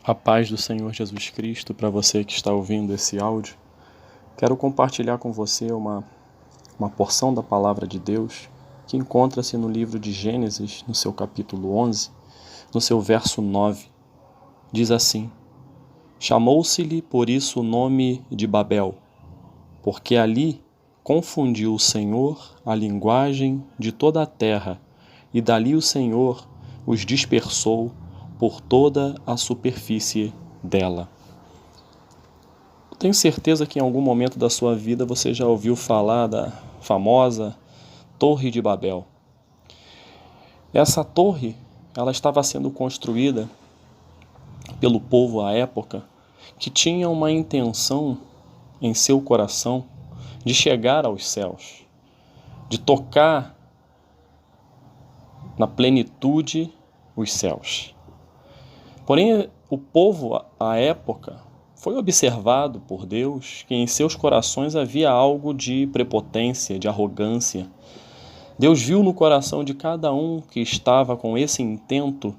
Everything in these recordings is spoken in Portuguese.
A paz do Senhor Jesus Cristo para você que está ouvindo esse áudio. Quero compartilhar com você uma porção da Palavra de Deus que encontra-se no livro de Gênesis, no seu capítulo 11, no seu verso 9. Diz assim: Chamou-se-lhe por isso o nome de Babel, porque ali confundiu o Senhor a linguagem de toda a terra, e dali o Senhor os dispersou por toda a superfície dela. Tenho certeza que em algum momento da sua vida você já ouviu falar da famosa Torre de Babel. Essa torre, ela estava sendo construída pelo povo à época que tinha uma intenção em seu coração de chegar aos céus, de tocar na plenitude os céus. Porém, o povo à época foi observado por Deus que em seus corações havia algo de prepotência, de arrogância. Deus viu no coração de cada um que estava com esse intento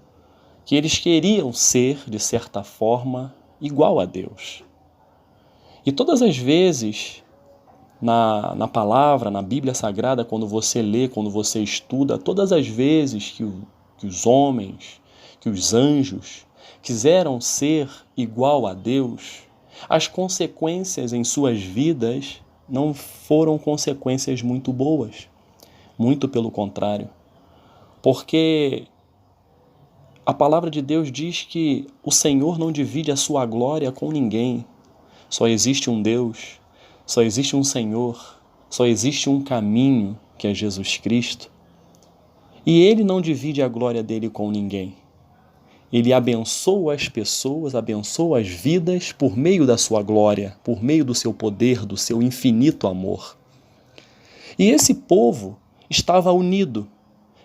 que eles queriam ser, de certa forma, igual a Deus. E todas as vezes, na palavra, na Bíblia Sagrada, quando você lê, quando você estuda, todas as vezes que os homens, que os anjos quiseram ser igual a Deus, as consequências em suas vidas não foram consequências muito boas. Muito pelo contrário. Porque a palavra de Deus diz que o Senhor não divide a sua glória com ninguém. Só existe um Deus, só existe um Senhor, só existe um caminho, que é Jesus Cristo. E Ele não divide a glória dele com ninguém. Ele abençoa as pessoas, abençoa as vidas por meio da sua glória, por meio do seu poder, do seu infinito amor. E esse povo estava unido,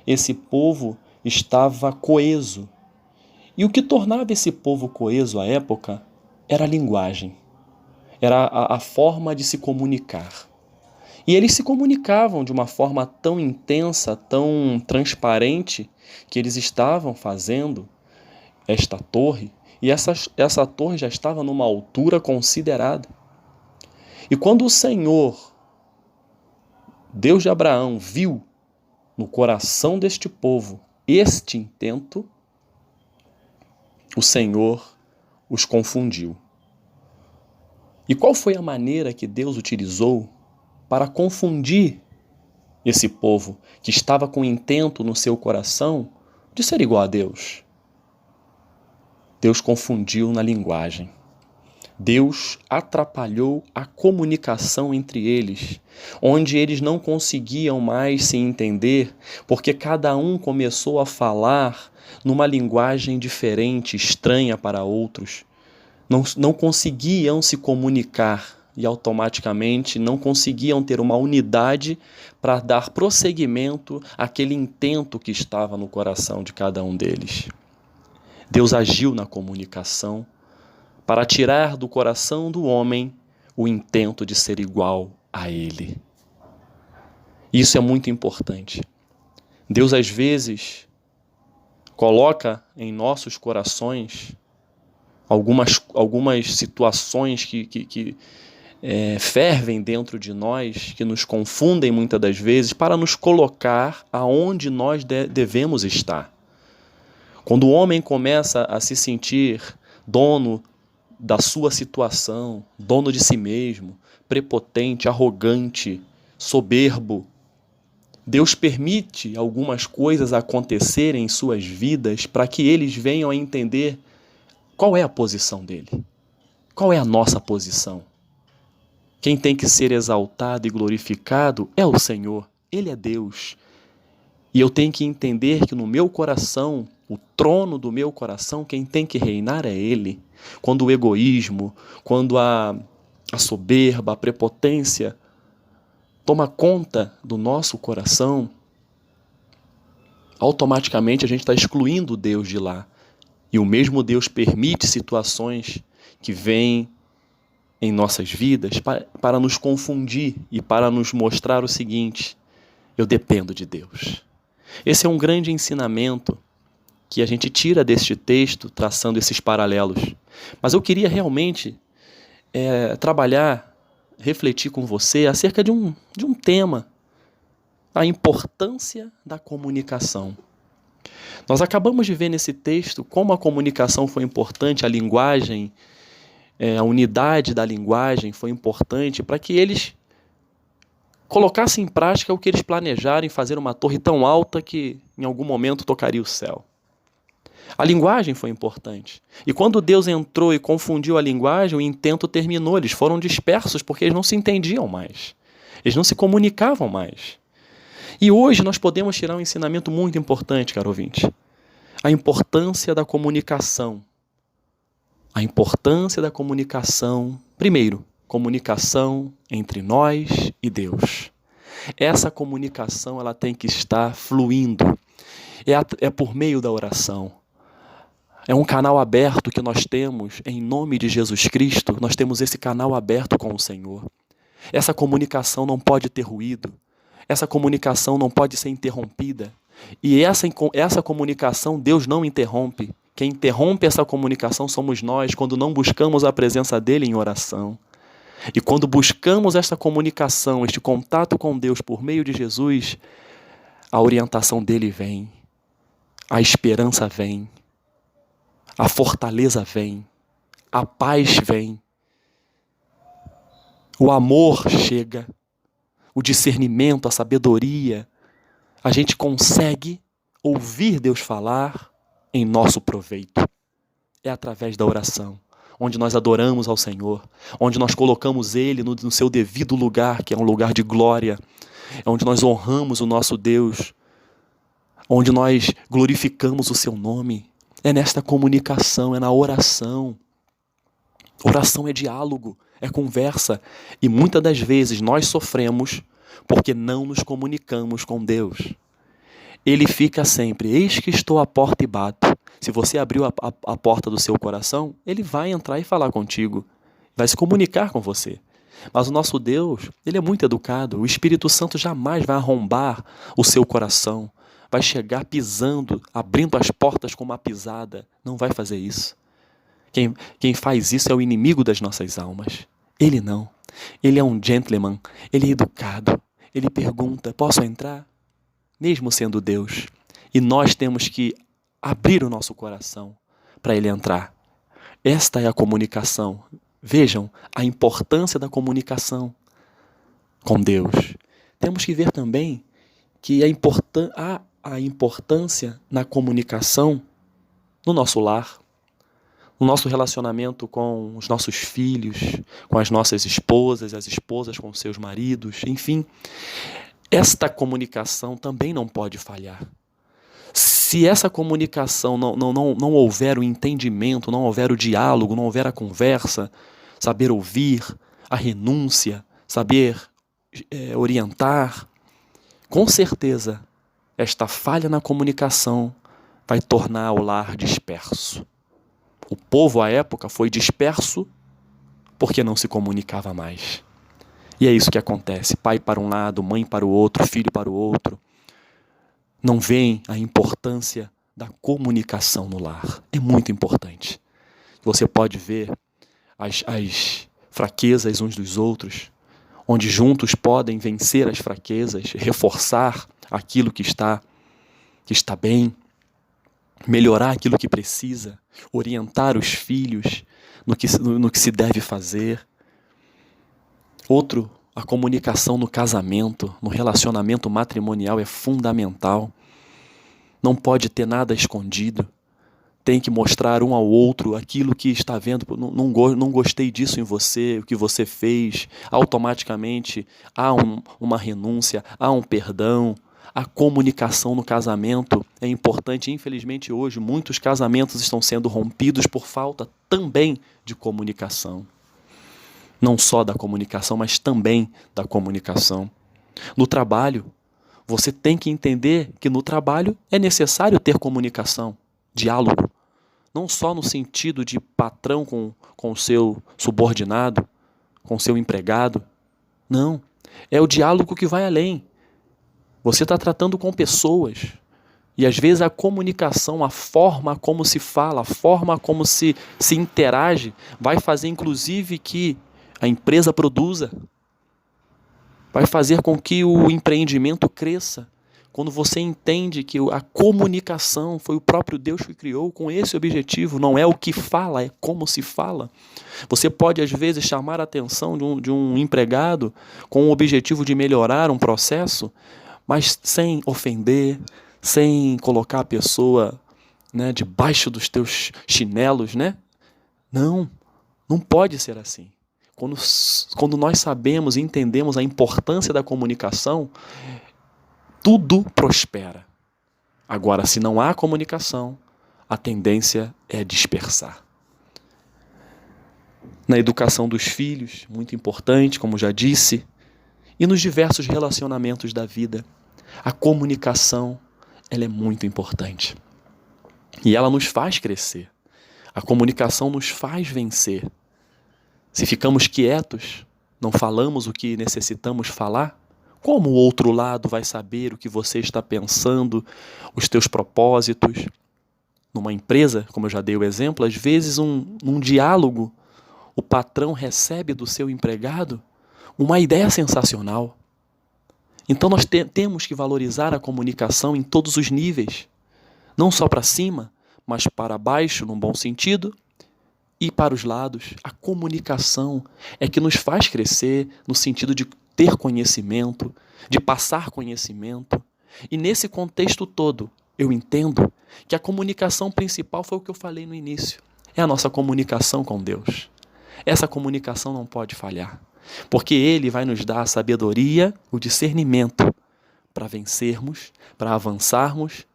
esse povo estava coeso. E o que tornava esse povo coeso à época era a linguagem, era a forma de se comunicar. E eles se comunicavam de uma forma tão intensa, tão transparente, que eles estavam fazendo esta torre, e essa torre já estava numa altura considerada. E quando o Senhor, Deus de Abraão, viu no coração deste povo este intento, o Senhor os confundiu. E qual foi a maneira que Deus utilizou para confundir esse povo que estava com intento no seu coração de ser igual a Deus? Deus confundiu na linguagem. Deus atrapalhou a comunicação entre eles, onde eles não conseguiam mais se entender, porque cada um começou a falar numa linguagem diferente, estranha para outros. Não conseguiam se comunicar e automaticamente não conseguiam ter uma unidade para dar prosseguimento àquele intento que estava no coração de cada um deles. Deus agiu na comunicação para tirar do coração do homem o intento de ser igual a ele. Isso é muito importante. Deus, às vezes, coloca em nossos corações algumas situações que fervem dentro de nós, que nos confundem muitas das vezes, para nos colocar aonde nós devemos estar. Quando o homem começa a se sentir dono da sua situação, dono de si mesmo, prepotente, arrogante, soberbo, Deus permite algumas coisas acontecerem em suas vidas para que eles venham a entender qual é a posição dele, qual é a nossa posição. Quem tem que ser exaltado e glorificado é o Senhor, Ele é Deus. E eu tenho que entender que no meu coração, o trono do meu coração, quem tem que reinar é Ele. Quando o egoísmo, quando a soberba, a prepotência toma conta do nosso coração, automaticamente a gente está excluindo Deus de lá. E o mesmo Deus permite situações que vêm em nossas vidas para nos confundir e para nos mostrar o seguinte: eu dependo de Deus. Esse é um grande ensinamento que a gente tira deste texto, traçando esses paralelos. Mas eu queria realmente trabalhar, refletir com você acerca de um tema, a importância da comunicação. Nós acabamos de ver nesse texto como a comunicação foi importante, a linguagem, a unidade da linguagem foi importante para que eles colocassem em prática o que eles planejaram em fazer uma torre tão alta que em algum momento tocaria o céu. A linguagem foi importante. E quando Deus entrou e confundiu a linguagem, o intento terminou. Eles foram dispersos porque eles não se entendiam mais. Eles não se comunicavam mais. E hoje nós podemos tirar um ensinamento muito importante, caro ouvinte. A importância da comunicação. A importância da comunicação. Primeiro, comunicação entre nós e Deus. Essa comunicação ela tem que estar fluindo. É por meio da oração. É um canal aberto que nós temos em nome de Jesus Cristo. Nós temos esse canal aberto com o Senhor. Essa comunicação não pode ter ruído. Essa comunicação não pode ser interrompida. E essa comunicação Deus não interrompe. Quem interrompe essa comunicação somos nós quando não buscamos a presença dEle em oração. E quando buscamos esta comunicação, este contato com Deus por meio de Jesus, a orientação dEle vem, a esperança vem, a fortaleza vem, a paz vem, o amor chega, o discernimento, a sabedoria. A gente consegue ouvir Deus falar em nosso proveito. É através da oração, onde nós adoramos ao Senhor, onde nós colocamos Ele no seu devido lugar, que é um lugar de glória, é onde nós honramos o nosso Deus, onde nós glorificamos o seu nome. É nesta comunicação, é na oração. Oração é diálogo, é conversa. E muitas das vezes nós sofremos porque não nos comunicamos com Deus. Ele fica sempre, eis que estou à porta e bato. Se você abriu a porta do seu coração, Ele vai entrar e falar contigo. Vai se comunicar com você. Mas o nosso Deus, Ele é muito educado. O Espírito Santo jamais vai arrombar o seu coração. Vai chegar pisando, abrindo as portas com uma pisada. Não vai fazer isso. Quem faz isso é o inimigo das nossas almas. Ele não. Ele é um gentleman. Ele é educado. Ele pergunta, posso entrar? Mesmo sendo Deus. E nós temos que abrir o nosso coração para Ele entrar. Esta é a comunicação. Vejam a importância da comunicação com Deus. Temos que ver também que há a importância na comunicação no nosso lar, no nosso relacionamento com os nossos filhos, com as nossas esposas, as esposas com seus maridos, enfim. Esta comunicação também não pode falhar. Se essa comunicação não houver o entendimento, não houver o diálogo, não houver a conversa, saber ouvir, a renúncia, saber orientar, com certeza esta falha na comunicação vai tornar o lar disperso. O povo à época foi disperso porque não se comunicava mais. E é isso que acontece. Pai para um lado, mãe para o outro, filho para o outro. Não veem a importância da comunicação no lar. É muito importante. Você pode ver as fraquezas uns dos outros, onde juntos podem vencer as fraquezas, reforçar aquilo que está bem, melhorar aquilo que precisa, orientar os filhos no que se deve fazer. Outro, a comunicação no casamento, no relacionamento matrimonial é fundamental. Não pode ter nada escondido. Tem que mostrar um ao outro aquilo que está vendo. Não gostei disso em você, o que você fez. Automaticamente há uma renúncia, há um perdão. A comunicação no casamento é importante. Infelizmente hoje muitos casamentos estão sendo rompidos por falta também de comunicação. Não só da comunicação, mas também da comunicação. No trabalho, você tem que entender que no trabalho é necessário ter comunicação, diálogo. Não só no sentido de patrão com o seu subordinado, com o seu empregado. Não, é o diálogo que vai além. Você está tratando com pessoas. E às vezes a comunicação, a forma como se fala, a forma como se interage, vai fazer inclusive que a empresa produza, vai fazer com que o empreendimento cresça. Quando você entende que a comunicação foi o próprio Deus que criou com esse objetivo, não é o que fala, é como se fala. Você pode, às vezes, chamar a atenção de um empregado com o objetivo de melhorar um processo, mas sem ofender, sem colocar a pessoa, né, debaixo dos teus chinelos, né? Não pode ser assim. Quando nós sabemos e entendemos a importância da comunicação, tudo prospera. Agora, se não há comunicação, a tendência é dispersar. Na educação dos filhos, muito importante, como já disse, e nos diversos relacionamentos da vida, a comunicação, ela é muito importante. E ela nos faz crescer. A comunicação nos faz vencer. Se ficamos quietos, não falamos o que necessitamos falar, como o outro lado vai saber o que você está pensando, os teus propósitos? Numa empresa, como eu já dei o exemplo, às vezes num diálogo, o patrão recebe do seu empregado uma ideia sensacional. Então nós temos que valorizar a comunicação em todos os níveis, não só para cima, mas para baixo, num bom sentido, e para os lados. A comunicação é que nos faz crescer no sentido de ter conhecimento, de passar conhecimento. E nesse contexto todo, eu entendo que a comunicação principal foi o que eu falei no início. É a nossa comunicação com Deus. Essa comunicação não pode falhar, porque Ele vai nos dar a sabedoria, o discernimento para vencermos, para avançarmos.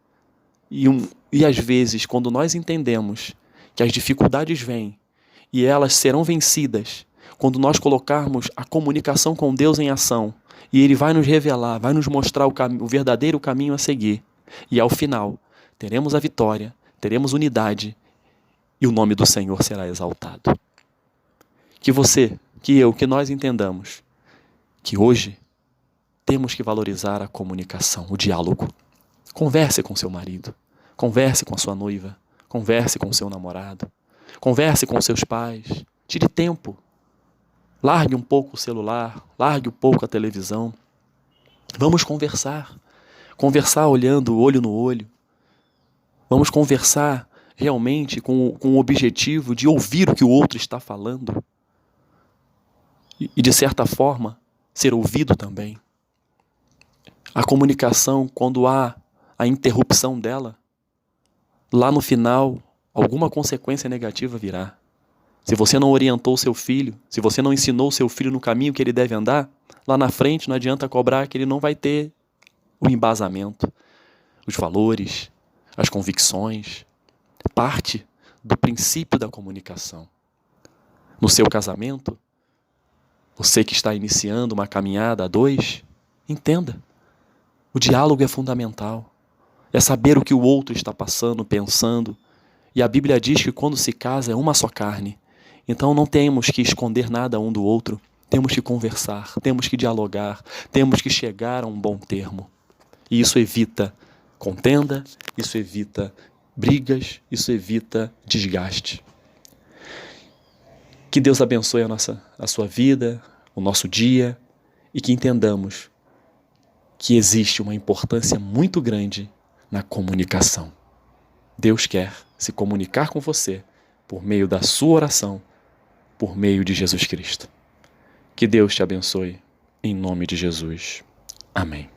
E às vezes, quando nós entendemos que as dificuldades vêm e elas serão vencidas, quando nós colocarmos a comunicação com Deus em ação, e Ele vai nos revelar, vai nos mostrar o verdadeiro caminho a seguir, e ao final teremos a vitória, teremos unidade, e o nome do Senhor será exaltado. Que você, que eu, que nós entendamos que hoje temos que valorizar a comunicação, o diálogo. Converse com seu marido, converse com a sua noiva, converse com o seu namorado, converse com seus pais, tire tempo. Largue um pouco o celular, largue um pouco a televisão. Vamos conversar. Conversar olhando olho no olho. Vamos conversar realmente com o objetivo de ouvir o que o outro está falando. E de certa forma, ser ouvido também. A comunicação, quando há a interrupção dela, lá no final, alguma consequência negativa virá. Se você não orientou o seu filho, se você não ensinou o seu filho no caminho que ele deve andar, lá na frente não adianta cobrar que ele não vai ter o embasamento, os valores, as convicções, parte do princípio da comunicação. No seu casamento, você que está iniciando uma caminhada a dois, entenda, o diálogo é fundamental, é saber o que o outro está passando, pensando, e a Bíblia diz que quando se casa é uma só carne. Então não temos que esconder nada um do outro, temos que conversar, temos que dialogar, temos que chegar a um bom termo. E isso evita contenda, isso evita brigas, isso evita desgaste. Que Deus abençoe a sua vida, o nosso dia, e que entendamos que existe uma importância muito grande na comunicação. Deus quer se comunicar com você por meio da sua oração, por meio de Jesus Cristo. Que Deus te abençoe, em nome de Jesus. Amém.